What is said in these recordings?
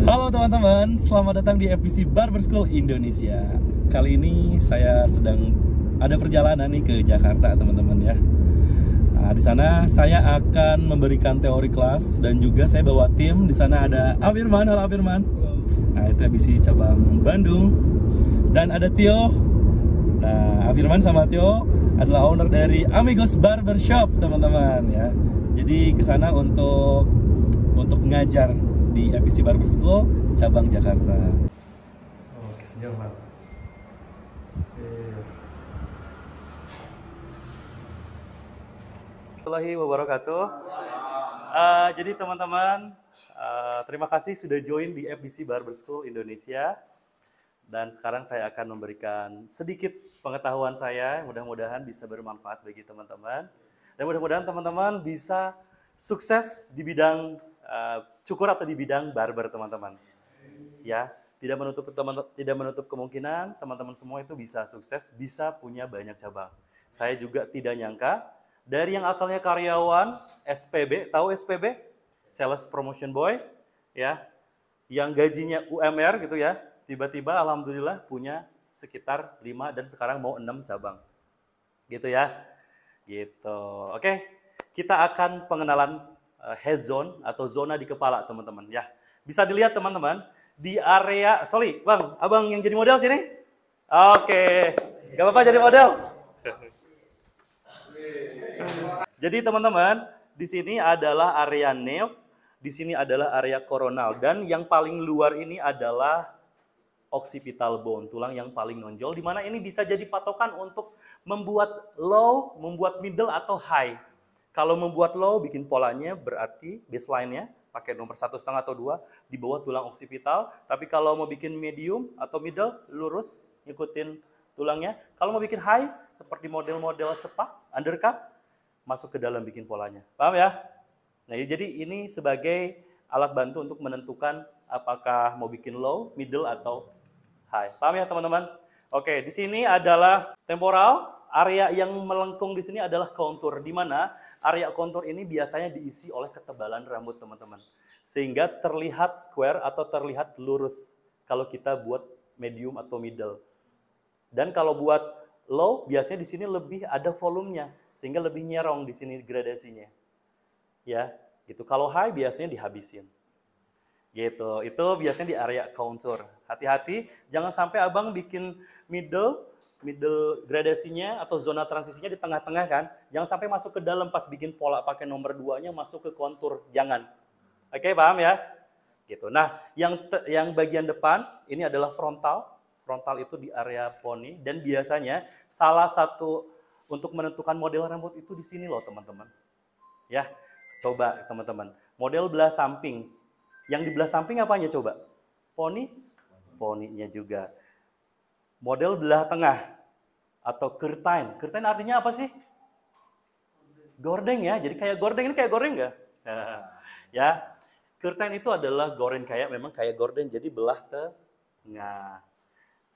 Halo teman-teman, selamat datang di FBC Barber School Indonesia. Kali ini saya sedang ada perjalanan nih ke Jakarta, teman-teman ya. Nah, di sana saya akan memberikan teori kelas dan juga saya bawa tim. Di sana ada Afirman, halo Afirman. Nah, itu FBC cabang Bandung. Dan ada Tio. Nah, Afirman sama Tio adalah owner dari Amigos Barbershop, teman-teman ya. Jadi ke sana untuk ngajar di FBC Barber School cabang Jakarta. Oke, senyum Bang. Assalamualaikum wabarakatuh. Jadi teman-teman, terima kasih sudah join di FBC Barber School Indonesia. Dan sekarang saya akan memberikan sedikit pengetahuan saya, mudah-mudahan bisa bermanfaat bagi teman-teman. Dan mudah-mudahan teman-teman bisa sukses di bidang cukur atau di bidang barber, teman-teman. Ya, tidak menutup kemungkinan teman-teman semua itu bisa sukses, bisa punya banyak cabang. Saya juga tidak nyangka dari yang asalnya karyawan SPB, tahu SPB? Sales Promotion Boy, ya, yang gajinya UMR gitu ya. Tiba-tiba alhamdulillah punya sekitar 5 dan sekarang mau 6 cabang. Gitu ya. Gitu. Oke, kita akan pengenalan head zone atau zona di kepala, teman-teman ya. Bisa dilihat teman-teman di area, sorry Bang, Abang yang jadi model sini. Oke, gak apa-apa jadi model. Jadi teman-teman, di sini adalah area nape, di sini adalah area coronal, dan yang paling luar ini adalah occipital bone, tulang yang paling nonjol, di mana ini bisa jadi patokan untuk membuat low, membuat middle atau high. Kalau membuat low, bikin polanya berarti baseline-nya pakai nomor 1,5 atau 2 di bawah tulang occipital. Tapi kalau mau bikin medium atau middle, lurus, ngikutin tulangnya. Kalau mau bikin high, seperti model-model cepat, undercut, masuk ke dalam bikin polanya. Paham ya? Nah, jadi ini sebagai alat bantu untuk menentukan apakah mau bikin low, middle, atau high. Paham ya teman-teman? Oke, di sini adalah temporal. Area yang melengkung di sini adalah kontur, di mana area kontur ini biasanya diisi oleh ketebalan rambut, teman-teman. Sehingga terlihat square atau terlihat lurus kalau kita buat medium atau middle. Dan kalau buat low, biasanya di sini lebih ada volumenya, sehingga lebih nyerong di sini gradasinya. Ya, gitu. Kalau high biasanya dihabisin. Gitu. Itu biasanya di area kontur. Hati-hati, jangan sampai Abang bikin middle gradasinya atau zona transisinya di tengah-tengah kan. Jangan sampai masuk ke dalam pas bikin pola pakai nomor 2-nya masuk ke kontur. Jangan. Oke, paham ya? Gitu. Nah, yang bagian depan ini adalah frontal. Frontal itu di area poni, dan biasanya salah satu untuk menentukan model rambut itu di sini loh, teman-teman. Ya. Coba teman-teman. Model belah samping. Yang di belah samping apanya coba? Poni? Poninya juga. Model belah tengah atau curtain. Curtain artinya apa sih? Gordeng ya. Jadi kayak gordeng, ini kayak gordeng nggak? Ya. Curtain itu adalah goreng memang kayak gordeng, jadi belah tengah.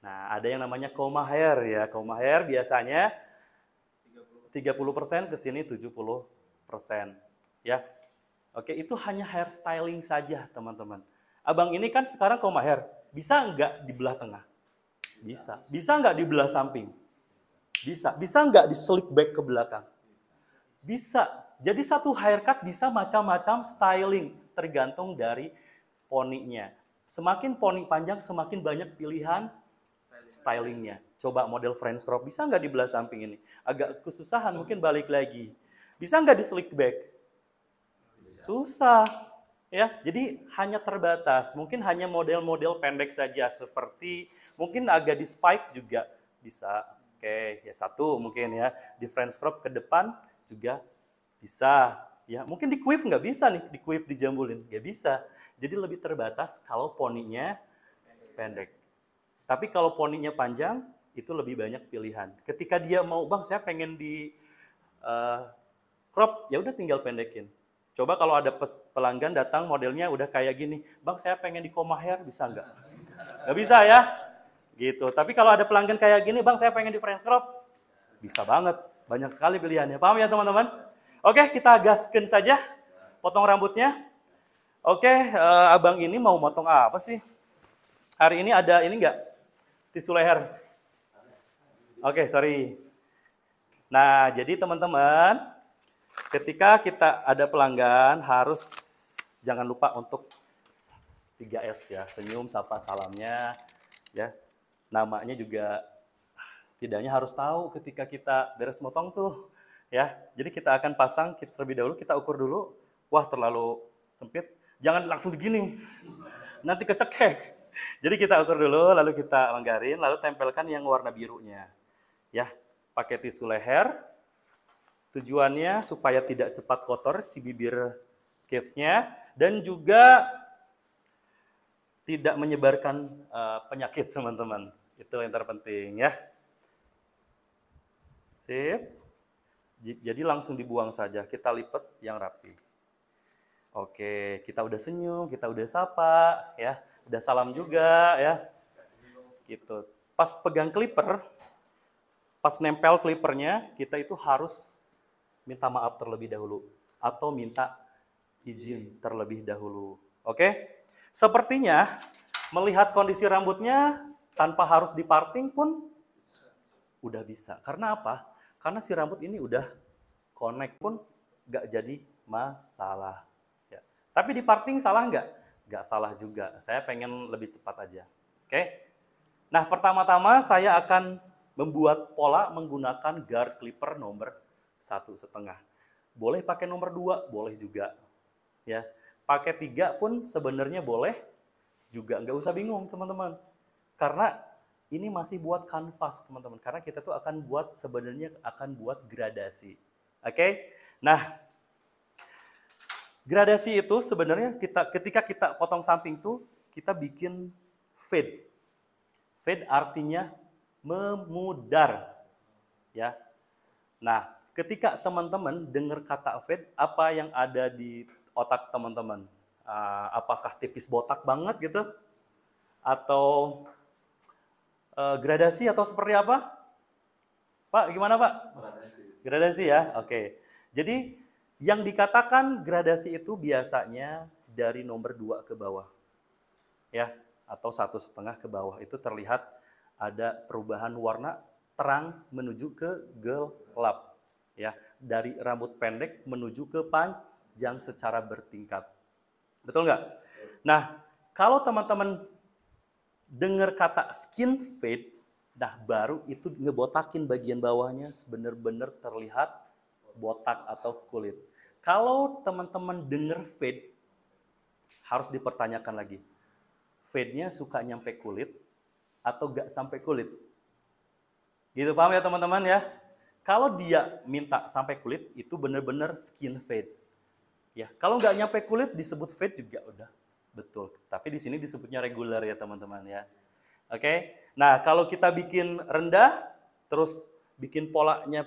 Nah, ada yang namanya comb hair ya. Comb hair biasanya 30% ke sini 70%. Ya. Oke, itu hanya hair styling saja, teman-teman. Abang ini kan sekarang comb hair. Bisa nggak di belah tengah? Bisa. Bisa nggak di belah samping? Bisa. Bisa nggak di slick back ke belakang? Bisa. Jadi satu haircut bisa macam-macam styling, tergantung dari poninya. Semakin poni panjang, semakin banyak pilihan stylingnya. Coba model French crop, bisa nggak di belah samping ini? Agak kesusahan, mungkin balik lagi. Bisa nggak di slick back? Susah. Ya, jadi hanya terbatas. Mungkin hanya model-model pendek saja, seperti mungkin agak di spike juga bisa. Oke, ya satu mungkin ya. Di French crop ke depan juga bisa. Ya, mungkin di quiff nggak bisa nih, di quiff dijambulin, nggak bisa. Jadi lebih terbatas kalau poninya pendek. Tapi kalau poninya panjang, itu lebih banyak pilihan. Ketika dia mau, Bang, saya pengen di crop, ya udah tinggal pendekin. Coba kalau ada pelanggan datang modelnya udah kayak gini, Bang, saya pengen di comb hair, bisa nggak? Nggak bisa ya? Gitu. Tapi kalau ada pelanggan kayak gini, Bang, saya pengen di French crop, bisa banget. Banyak sekali pilihannya. Paham ya teman-teman? Oke, kita gaskan saja potong rambutnya. Oke, abang ini mau motong apa sih? Hari ini ada ini nggak? Tisu leher. Oke, sorry. Nah, jadi teman-teman, ketika kita ada pelanggan harus jangan lupa untuk 3S ya, senyum, sapa, salamnya, ya. Namanya juga setidaknya harus tahu ketika kita beres motong tuh, ya. Jadi kita akan pasang clips terlebih dahulu, kita ukur dulu. Wah, terlalu sempit, jangan langsung begini. Nanti kecekek. Jadi kita ukur dulu, lalu kita longgarin, lalu tempelkan yang warna birunya. Ya, pakai tisu leher. Tujuannya supaya tidak cepat kotor si bibir capsnya dan juga tidak menyebarkan penyakit, teman-teman. Itu yang terpenting ya. Sip. Jadi langsung dibuang saja. Kita lipat yang rapi. Oke, kita udah senyum, kita udah sapa, ya. Udah salam juga, ya. Gitu. Pas pegang clipper, pas nempel clippernya, kita itu harus minta maaf terlebih dahulu atau minta izin terlebih dahulu. Oke? Sepertinya melihat kondisi rambutnya tanpa harus diparting pun udah bisa. Karena apa? Karena si rambut ini udah connect pun nggak jadi masalah. Ya. Tapi diparting salah nggak? Nggak salah juga. Saya pengen lebih cepat aja. Oke? Nah, pertama-tama saya akan membuat pola menggunakan guard clipper nomor 1,5. Boleh pakai nomor 2, boleh juga. Ya, pakai 3 pun sebenarnya boleh juga, nggak usah bingung teman-teman. Karena ini masih buat kanvas teman-teman. Karena kita tuh akan buat sebenarnya akan buat gradasi. Oke? Nah, gradasi itu sebenarnya ketika kita potong samping tuh kita bikin fade. Fade artinya memudar. Ya. Nah, ketika teman-teman dengar kata fade, apa yang ada di otak teman-teman? Apakah tipis botak banget gitu? Atau gradasi atau seperti apa? Pak, gimana Pak? Gradasi ya, oke. Jadi yang dikatakan gradasi itu biasanya dari nomor 2 ke bawah. Ya, atau 1,5 ke bawah. Itu terlihat ada perubahan warna terang menuju ke gelap. Ya, dari rambut pendek menuju ke panjang secara bertingkat. Betul nggak? Nah, kalau teman-teman dengar kata skin fade, nah baru itu ngebotakin bagian bawahnya benar-benar terlihat botak atau kulit. Kalau teman-teman dengar fade, harus dipertanyakan lagi. Fade-nya suka nyampe kulit atau gak sampai kulit? Gitu, paham ya teman-teman ya? Kalau dia minta sampai kulit, itu benar-benar skin fade. Ya, kalau nggak nyampe kulit disebut fade juga udah betul. Tapi di sini disebutnya regular ya teman-teman ya. Oke. Nah, kalau kita bikin rendah terus bikin polanya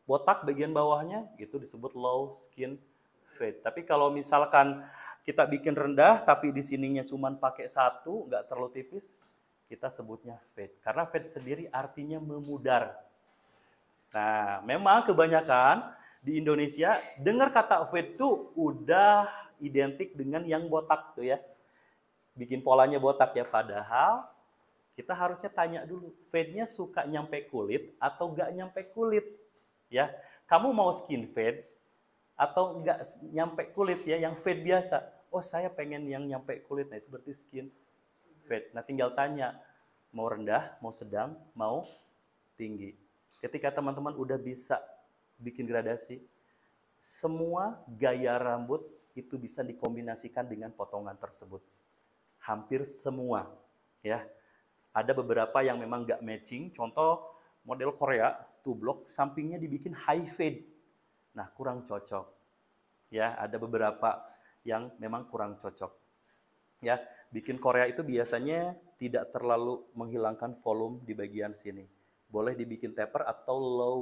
botak bagian bawahnya itu disebut low skin fade. Tapi kalau misalkan kita bikin rendah tapi di sininya cuman pakai 1, nggak terlalu tipis, kita sebutnya fade. Karena fade sendiri artinya memudar. Nah, memang kebanyakan di Indonesia dengar kata fade tuh udah identik dengan yang botak tuh ya. Bikin polanya botak ya, padahal kita harusnya tanya dulu, fade-nya suka nyampe kulit atau nggak nyampe kulit? Ya, kamu mau skin fade atau nggak nyampe kulit ya, yang fade biasa? Oh, saya pengen yang nyampe kulit, nah itu berarti skin fade. Nah, tinggal tanya, mau rendah, mau sedang, mau tinggi. Ketika teman-teman udah bisa bikin gradasi, semua gaya rambut itu bisa dikombinasikan dengan potongan tersebut. Hampir semua, ya. Ada beberapa yang memang nggak matching. Contoh model Korea, tublok, sampingnya dibikin high fade. Nah, kurang cocok. Ya, ada beberapa yang memang kurang cocok. Ya, bikin Korea itu biasanya tidak terlalu menghilangkan volume di bagian sini. Boleh dibikin taper atau low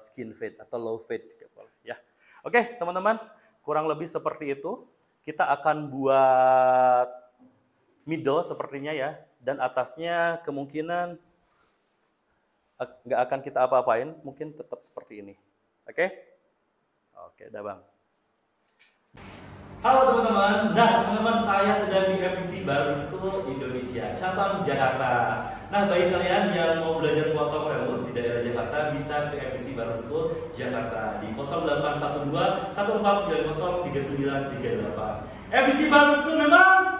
skin fade atau low fade ya. Oke, teman-teman, kurang lebih seperti itu. Kita akan buat middle sepertinya ya, dan atasnya kemungkinan nggak akan kita apa-apain, mungkin tetap seperti ini. Oke? Oke, dah Bang. Halo teman-teman, nah teman-teman saya sedang di FBC Barber School Indonesia, cabang Jakarta. Nah bagi kalian yang mau belajar kelompok rambut di daerah Jakarta bisa ke FBC Barber School Jakarta di 0812 1490 3938. FBC Barber School memang